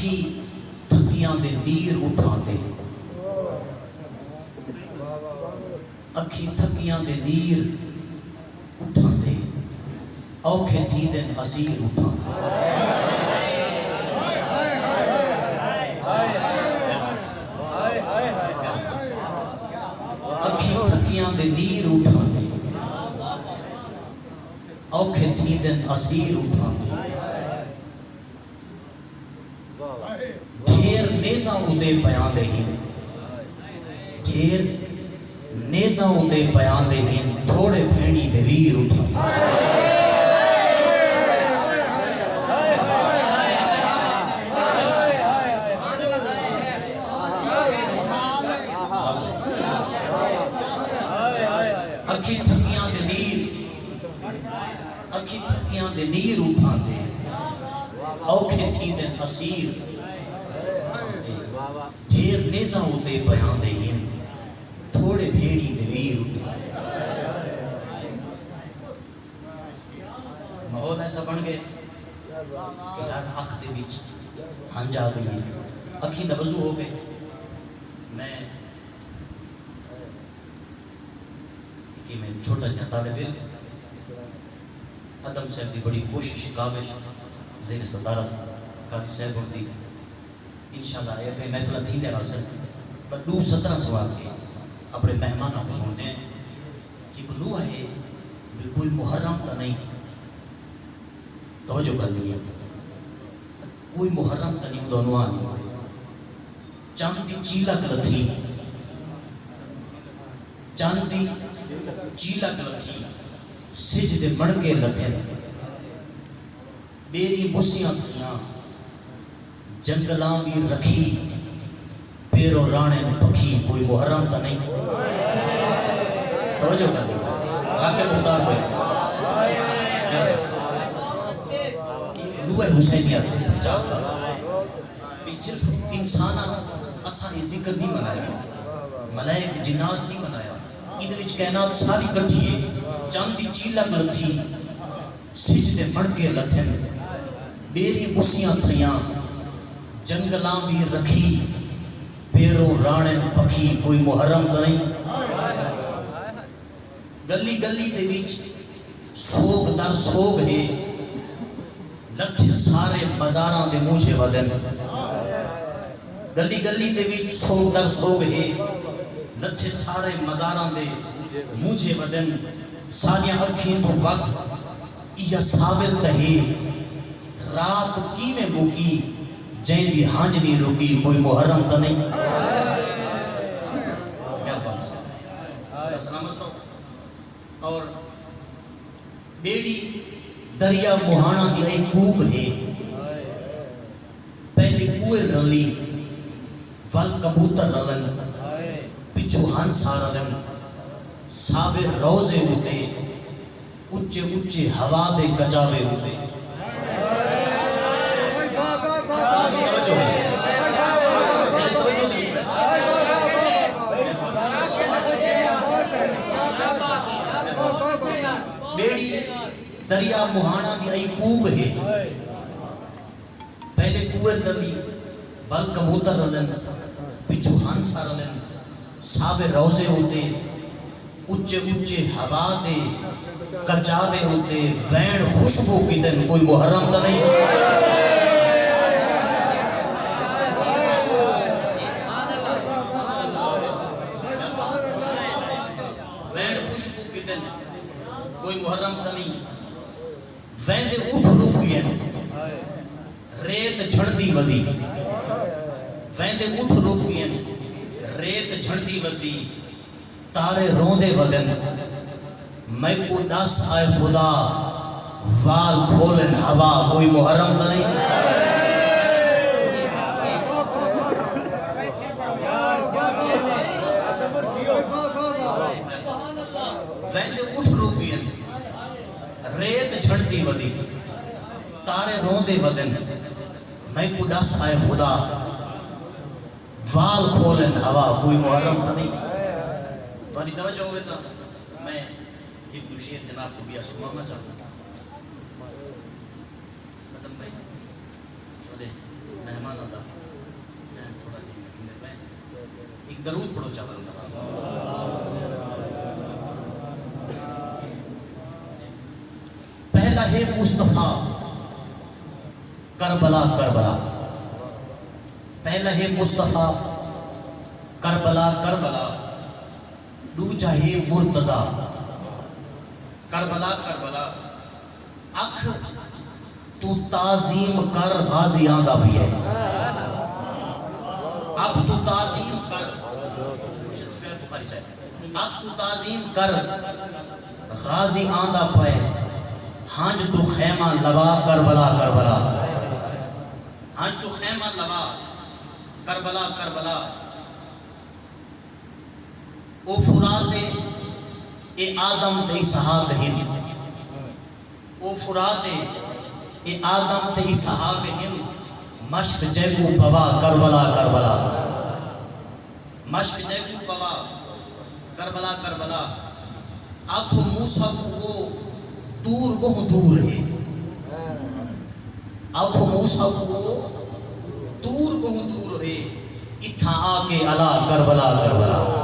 अखी थकियां दे नीर उठाते, अखी थकियां दे नीर उठाते, औखे थी दिन असीर उठाते। अखी थकियां दे नीर उठाते, औखे थी दिन असीर उठाते। ढेर नेज़ा उदे पयां दे हिन, ढेर नेज़ा उदे पयां दे हिन, थोड़े भेणी दे वीर उठाते। अखी थकियां दे नीर, अखी थकियां दे नीर उठाते, औखे थी दिन असीर। ढेर नेज़ा उदे पयां दे हिन, थोड़े भेड़ी दे वीर उठाते। माहौल ऐसा बन गए कि यार अख दे विच हंज आ गई, अखी दा वजू हो गए। मैं छोटा जहा तालिब इल्म अदम साहब की बड़ी कोशिश काविश ज़िले सतारा काजी साहब होती इंशाअल्लाह ये महफिल थी दे वास्ते पर 17 सवाल के अपने मेहमानों को सुनने एक लू है भी कोई मुहर्रम तो नहीं तवज्जो कर लिया, कोई मुहर्रम तो नहीं दोनों चांदी चीलक लथी, चांदी चीलक लथी, सिज दे मणके लथे, बेरी बुसियां थियां, जंगलां भी रखी, पेरो राणे पखी, कोई मुहर्रम तो नहीं तवज्जो कर ली आगे मुतार पे लुए हुसैनिया भी सिर्फ इंसान असा जिक्र नहीं मनाया, मलाइक जिन्नात नहीं मनाया, इधर विच कायनात सारी इकट्ठी है। चांदी चीलक लथी, सिज दे मणके लथन, बेरी बुसियां थियां, जंगलां भी रखी, पेरो राणे पखी, कोई मुहर्रम तो नहीं। गली गली दे विच सोग दर सोग है, लठे सारे बाजारां दे मूंझे वदन, गली गली दे विच सोग दर सोग है, लठे सारे मजारां दे मूंझे वदन। सारियां अखियां तो वक्त या साबिल कहे, रात की में बुकी जैंदी हांज नहीं रुकी, कोई मुहर्रम तो नहीं। क्या बात है, सलामत रहो। और बेड़ी दरिया मुहाना दी आई कूब है, पहले कुएं रली वल कबूतर रलन, पिछू हंस रलन, सावे रोजे उते, उच्चे उच्चे हवा दे गजावे उते। बेड़ी दरिया मुहाना दी आई कूब है, पहले कुएं रली वल कबूतर रलन, पिछू हंस रलन, सावे रोजे होते, उच्चे उच्चे हवा दे कचावे होते, वैन खुशबू की दिन, कोई मुहर्रम तो नहीं। वैन खुशबू की दिन, कोई मुहर्रम तो नहीं। वैन दे उठ रुकी रेत झड़दी वदी, वैन दे उठ रुकी रेत झड़दी वदी, तारे रोंदे वदन, मैं को दस आए खुदा वाल खोलन हवा, कोई मुहर्रम तो नहीं। वैंदे उठ रूपियन रेत झड़ती वदी, तारे रोंदे वदन, मैं को दस आए खुदा वाल खोलन हवा, कोई मुहर्रम तो नहीं। तुम्हारी तवज्जो होवे तो मैं एक शेर जनाब को भी सुनाना चाहता हूँ। कदम भाई बोले मेहमान आता थोड़ा एक दरूद पढ़ो चावल का। पहला है मुस्तफा करबला करबला, पहला है मुस्तफा करबला करबला, दूजा है मुर्तजा करबला करबला। अख तू ताजीम कर गाजियां दा भी है, अब तू ताजीम कर बुखारी साहब, अब तू ताजीम कर गाजी आंदा पे, हांज तू खैमा लबा करबला करबला, हांज तू खैमा लबा करबला करबला। ओ फुराते ए आदम ते इसहाक हिंद, ओ फुराते ए आदम ते इसहाक हिंद, मश्क जैबू बवा करबला करबला, मश्क जैबू बवा करबला करबला। आखो मूसा को वो दूर बहुत दूर है, आखो मूसा को वो दूर बहुत दूर है, इत्था आके अला करबला करबला।